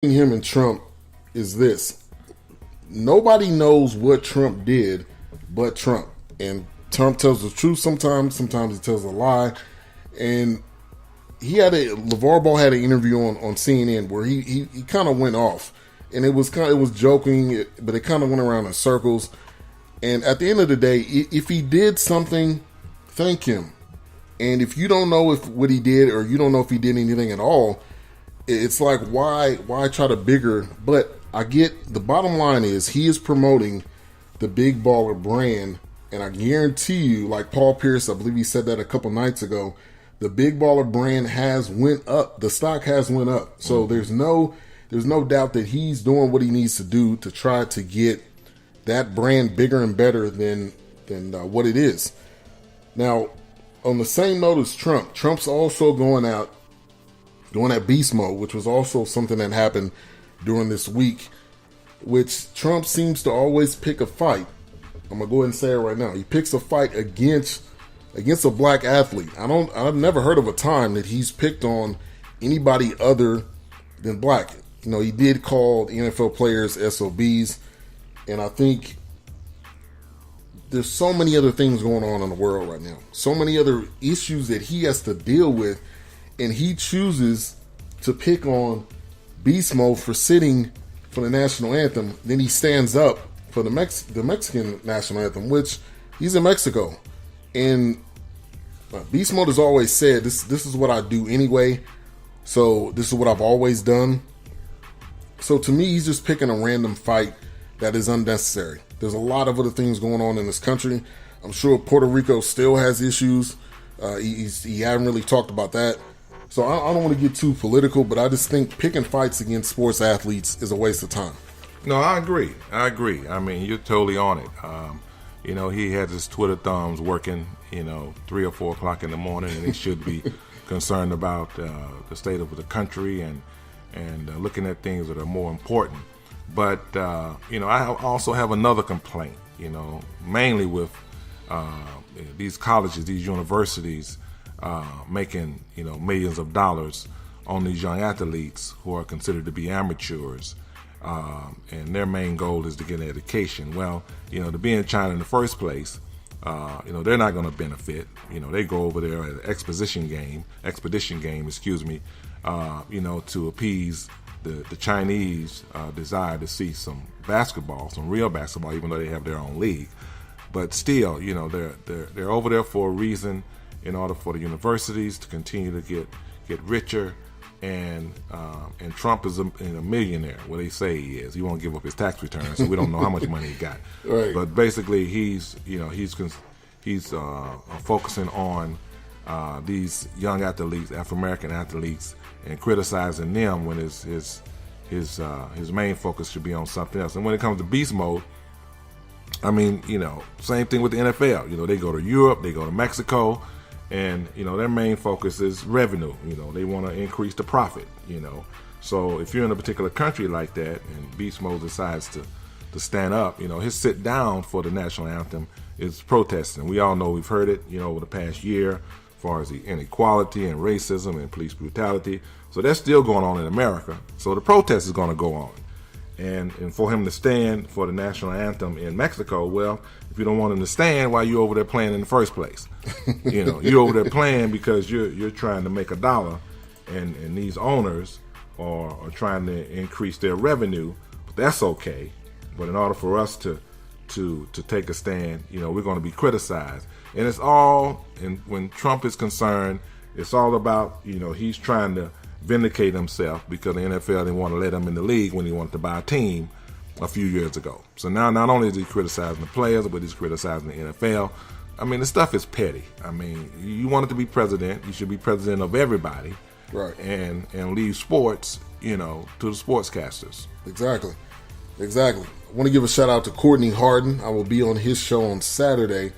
him and Trump is this. Nobody knows what Trump did but Trump. And Trump tells the truth sometimes he tells a lie. And LeVar Ball had an interview on CNN where he kind of went off. And it was joking, but it kind of went around in circles. And at the end of the day, if he did something, thank him. And if you don't know what he did, or you don't know if he did anything at all, it's like, why try to bigger? But I get, the bottom line is he is promoting the Big Baller brand, and I guarantee you, like Paul Pierce, I believe he said that a couple nights ago, the Big Baller brand has went up. The stock has went up. So there's no doubt that he's doing what he needs to do to try to get that brand bigger and better than what it is. Now, on the same note as Trump's also going at beast mode, which was also something that happened during this week, which Trump seems to always pick a fight. I'm gonna go ahead and say it right now. He picks a fight against a black athlete. I've never heard of a time that he's picked on anybody other than black. You know, he did call the NFL players SOBs, and I think there's so many other things going on in the world right now. So many other issues that he has to deal with, and he chooses to pick on beast mode for sitting for the national anthem. Then he stands up for the Mexican national anthem, which he's in Mexico. And beast mode has always said, this is what I do anyway. So this is what I've always done. So to me, he's just picking a random fight that is unnecessary. There's a lot of other things going on in this country. I'm sure Puerto Rico still has issues. He hasn't really talked about that. So I don't want to get too political, but I just think picking fights against sports athletes is a waste of time. No, I agree. I mean, you're totally on it. He has his Twitter thumbs working, 3 or 4 o'clock in the morning, and he should be concerned about the state of the country and looking at things that are more important. But, I also have another complaint, mainly with these colleges, these universities making, millions of dollars on these young athletes who are considered to be amateurs. And their main goal is to get an education. Well, to be in China in the first place, they're not going to benefit. They go over there at an expedition game, to appease the Chinese desire to see some real basketball, even though they have their own league. But still, they're over there for a reason, in order for the universities to continue to get richer. And Trump is a millionaire. Well, they say he is. He won't give up his tax return, so we don't know how much money he got. Right. But basically, he's focusing on these young athletes, African American athletes, and criticizing them when his main focus should be on something else. And when it comes to beast mode, I mean, same thing with the NFL. They go to Europe, they go to Mexico. And, their main focus is revenue. They want to increase the profit, So if you're in a particular country like that and Beast Mode decides to stand up, his sit down for the national anthem is protesting. We all know, we've heard it, over the past year, as far as the inequality and racism and police brutality. So that's still going on in America. So the protest is going to go on. And for him to stand for the national anthem in Mexico, well, if you don't want him to stand, why are you over there playing in the first place? You're over there playing because you're trying to make a dollar, and these owners are trying to increase their revenue. But that's okay. But in order for us to take a stand, we're going to be criticized. And it's all, and when Trump is concerned, it's all about, he's trying to vindicate himself because the NFL didn't want to let him in the league when he wanted to buy a team a few years ago. So now not only is he criticizing the players, but he's criticizing the NFL. I mean, the stuff is petty. I mean, you wanted to be president, you should be president of everybody. Right. And leave sports, to the sportscasters. Exactly. I want to give a shout out to Courtney Harden. I will be on his show on Saturday.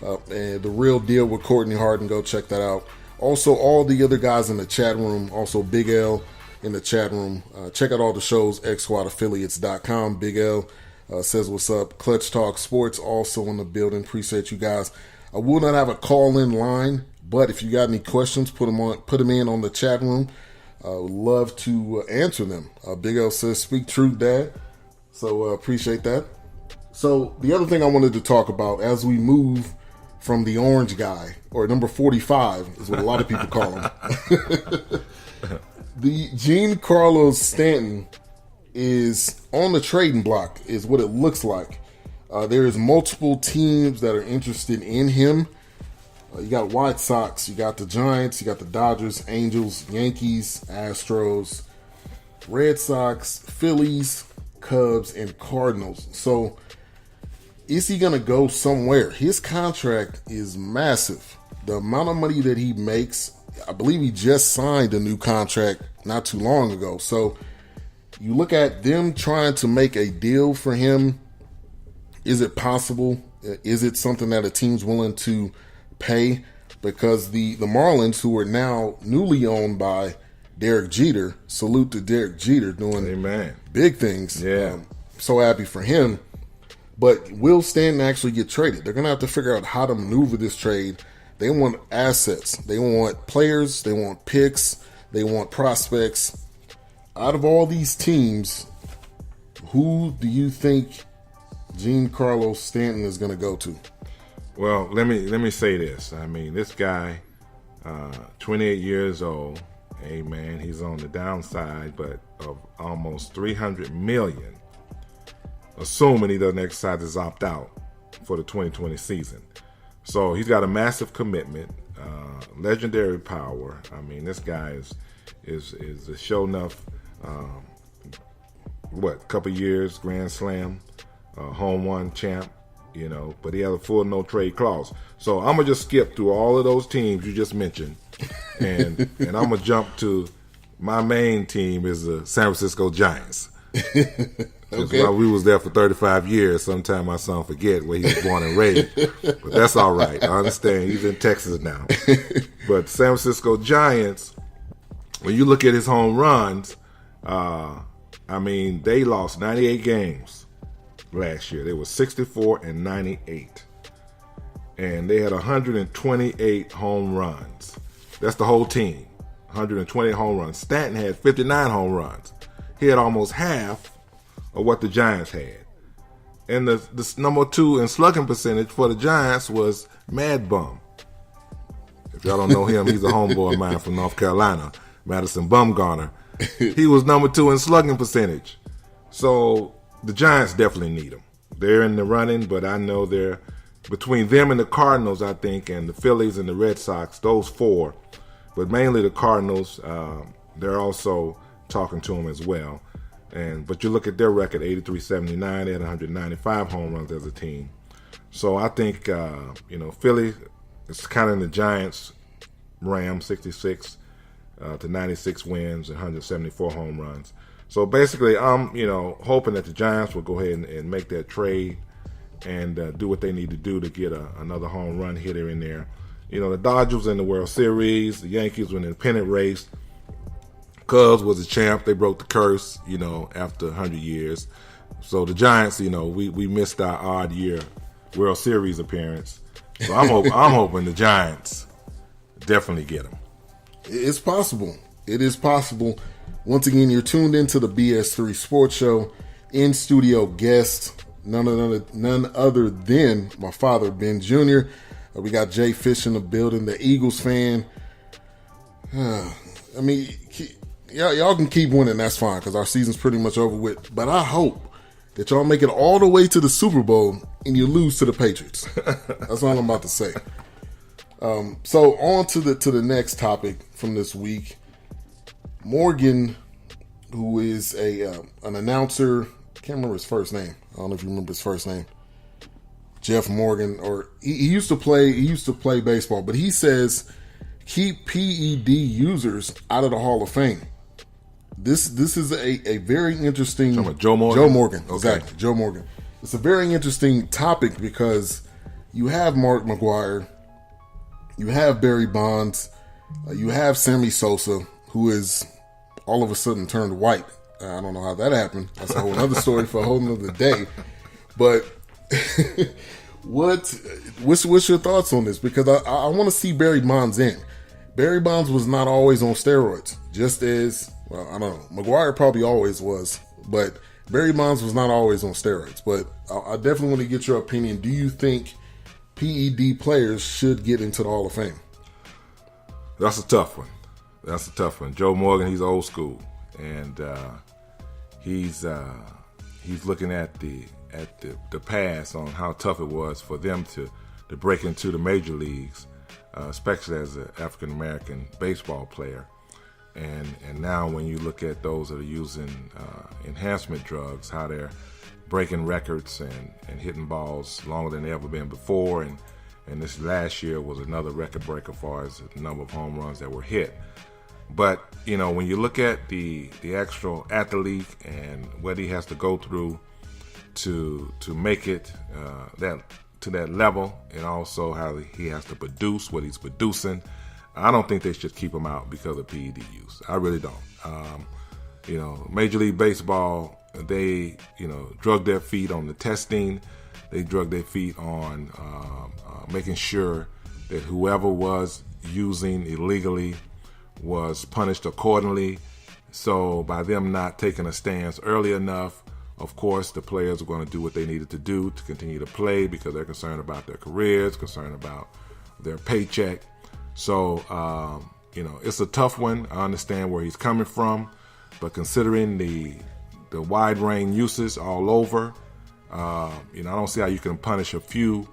And The Real Deal with Courtney Harden. Go check that out. Also, all the other guys in the chat room, also Big L in the chat room. Check out all the shows, xsquadaffiliates.com. Big L says what's up. Clutch Talk Sports also in the building. Appreciate you guys. I will not have a call-in line, but if you got any questions, put them in on the chat room. Would love to answer them. Big L says, "Speak truth, Dad." So appreciate that. So the other thing I wanted to talk about as we move from the orange guy, or number 45 is what a lot of people call him. The Giancarlo Stanton is on the trading block, is what it looks like. There is multiple teams that are interested in him. You got White Sox, you got the Giants, you got the Dodgers, Angels, Yankees, Astros, Red Sox, Phillies, Cubs, and Cardinals. So is he going to go somewhere? His contract is massive. The amount of money that he makes, I believe he just signed a new contract not too long ago. So you look at them trying to make a deal for him. Is it possible? Is it something that a team's willing to pay? Because the Marlins, who are now newly owned by Derek Jeter, salute to Derek Jeter doing Amen. Big things. Yeah. So happy for him. But will Stanton actually get traded? They're going to have to figure out how to maneuver this trade. They want assets. They want players. They want picks. They want prospects. Out of all these teams, who do you think Giancarlo Stanton is going to go to? Well, let me say this. I mean, this guy, 28 years old, amen, he's on the downside, but of almost $300 million, assuming he doesn't exercise his opt-out for the 2020 season. So he's got a massive commitment, legendary power. I mean, this guy is a show enough, couple years, Grand Slam, home run champ, but he has a full no trade clause. So I'm gonna just skip through all of those teams you just mentioned, and I'm gonna jump to my main team is the San Francisco Giants. Okay. While we was there for 35 years, sometime my son forget where he was born and raised, but that's all right. I understand he's in Texas now. But San Francisco Giants, when you look at his home runs, I mean, they lost 98 games last year. They were 64-98. And they had 128 home runs. That's the whole team. 120 home runs. Stanton had 59 home runs. He had almost half of what the Giants had. And the number 2 in slugging percentage for the Giants was Mad Bum. If y'all don't know him, he's a homeboy of mine from North Carolina, Madison Bumgarner. He was number 2 in slugging percentage. So the Giants definitely need him. They're in the running, but I know they're between them and the Cardinals, I think, and the Phillies and the Red Sox, those 4. But mainly the Cardinals, they're also talking to him as well. But you look at their record, 83-79, they had 195 home runs as a team. So I think, Philly is kind of in the Giants' Rams, 66 to 96 wins and 174 home runs. So basically, I'm, hoping that the Giants will go ahead and make that trade and do what they need to do to get another home run hitter in there. The Dodgers in the World Series, the Yankees were in the pennant race. Cubs was a champ. They broke the curse, after 100 years. So the Giants, we missed our odd year World Series appearance. So I'm hoping the Giants definitely get them. It's possible. It is possible. Once again, you're tuned into the BS3 Sports Show. In studio guest, none other than my father, Ben Jr. We got Jay Fish in the building, the Eagles fan. Y'all can keep winning, that's fine, because our season's pretty much over with. But I hope that y'all make it all the way to the Super Bowl and you lose to the Patriots. That's all I'm about to say. So on to the next topic from this week. Morgan, who is an announcer, I can't remember his first name. I don't know if you remember his first name. Jeff Morgan, or he used to play baseball, but he says keep PED users out of the Hall of Fame. This is a very interesting. Joe Morgan. Joe Morgan, okay. Exactly. Joe Morgan. It's a very interesting topic because you have Mark McGwire, you have Barry Bonds, you have Sammy Sosa, who is all of a sudden turned white. I don't know how that happened. That's a whole other story for a whole nother day. But what's your thoughts on this? Because I want to see Barry Bonds in. Barry Bonds was not always on steroids, just as, well, I don't know, McGwire probably always was, but Barry Bonds was not always on steroids. But I definitely want to get your opinion. Do you think PED players should get into the Hall of Fame? That's a tough one. Joe Morgan, he's old school, and he's looking at the past on how tough it was for them to break into the major leagues, especially as an African American baseball player. And now when you look at those that are using enhancement drugs, how they're breaking records and hitting balls longer than they ever been before, and this last year was another record breaker as far as the number of home runs that were hit. But, you know, when you look at the actual athlete and what he has to go through to make it to that level, and also how he has to produce what he's producing, I don't think they should keep him out because of PED use. I really don't. You know, Major League Baseball, they, you know, drug their feet on the testing. They drug their feet on making sure that whoever was using illegally was punished accordingly. So by them not taking a stance early enough, of course, the players are going to do what they needed to do to continue to play because they're concerned about their careers, concerned about their paycheck. So, you know, it's a tough one. I understand where he's coming from, but considering the wide range uses all over, you know, I don't see how you can punish a few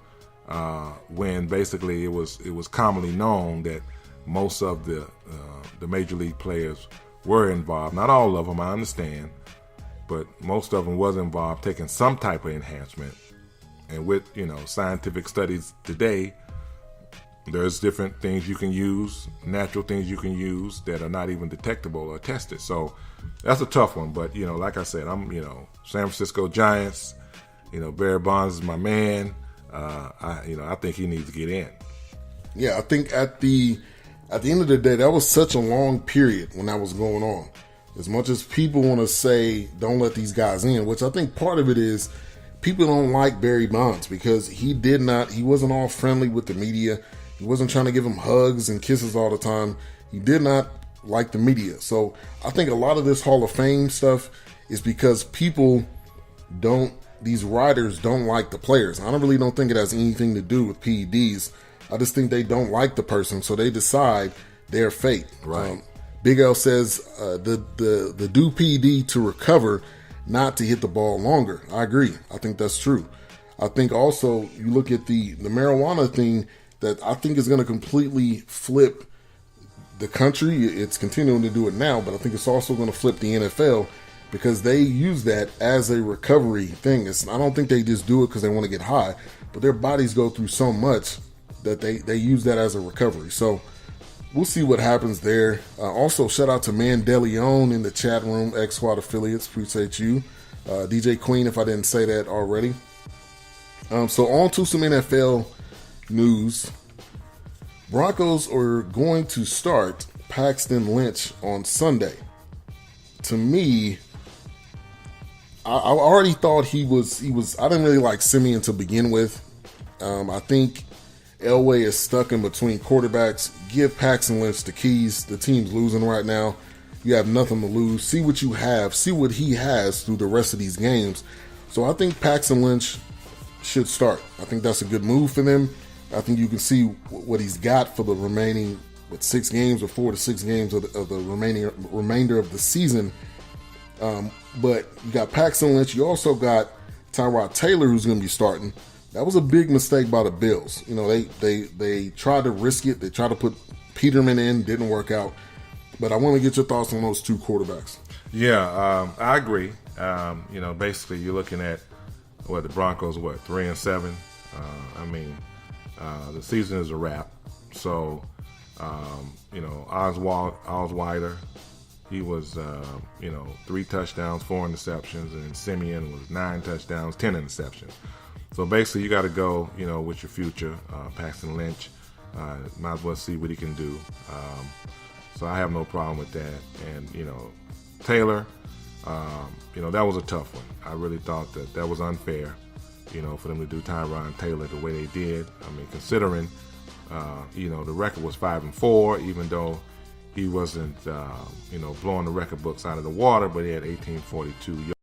when basically it was commonly known that most of the major league players were involved. Not all of them, I understand, but most of them was involved taking some type of enhancement. And with, you know, scientific studies today, there's different things you can use, natural things you can use that are not even detectable or tested. So that's a tough one. But, you know, like I said, I'm, you know, San Francisco Giants, you know, Barry Bonds is my man. I think he needs to get in. Yeah, I think at the end of the day, that was such a long period when that was going on. As much as people want to say, don't let these guys in, which I think part of it is people don't like Barry Bonds because he wasn't all friendly with the media. He wasn't trying to give them hugs and kisses all the time. He did not like the media. So I think a lot of this Hall of Fame stuff is because these writers don't like the players. I really don't think it has anything to do with PEDs. I just think they don't like the person, so they decide their fate. Right. Big L says the do PED to recover, not to hit the ball longer. I agree. I think that's true. I think also you look at the marijuana thing that I think is going to completely flip the country. It's continuing to do it now, but I think it's also going to flip the NFL because they use that as a recovery thing. I don't think they just do it because they want to get high, but their bodies go through so much that they use that as a recovery. So we'll see what happens there. Also, shout out to Mandeleon in the chat room, X Squad affiliates. Appreciate you. DJ Queen, if I didn't say that already. So on to some NFL news. Broncos are going to start Paxton Lynch on Sunday. To me, I already thought he was. I didn't really like Simeon to begin with. I think Elway is stuck in between quarterbacks. Give Paxton Lynch the keys. The team's losing right now. You have nothing to lose. See what you have. See what he has through the rest of these games. So I think Paxton Lynch should start. I think that's a good move for them. I think you can see what he's got for the remaining 6 games or 4 to 6 games of the remainder of the season. But you got Paxton Lynch. You also got Tyrod Taylor, who's going to be starting. That was a big mistake by the Bills. You know, they tried to risk it. They tried to put Peterman in, didn't work out. But I want to get your thoughts on those two quarterbacks. Yeah, I agree. You know, basically you're looking at the Broncos 3-7. The season is a wrap. So, you know, Osweiler, he was 3 touchdowns, 4 interceptions, and Simeon was 9 touchdowns, 10 interceptions. So basically, you got to go, you know, with your future. Paxton Lynch, might as well see what he can do. So I have no problem with that. And, you know, Taylor, you know, that was a tough one. I really thought that was unfair, you know, for them to do Tyrod Taylor the way they did. I mean, considering The record was 5-4, even though he wasn't, blowing the record books out of the water, but he had 1842 yards.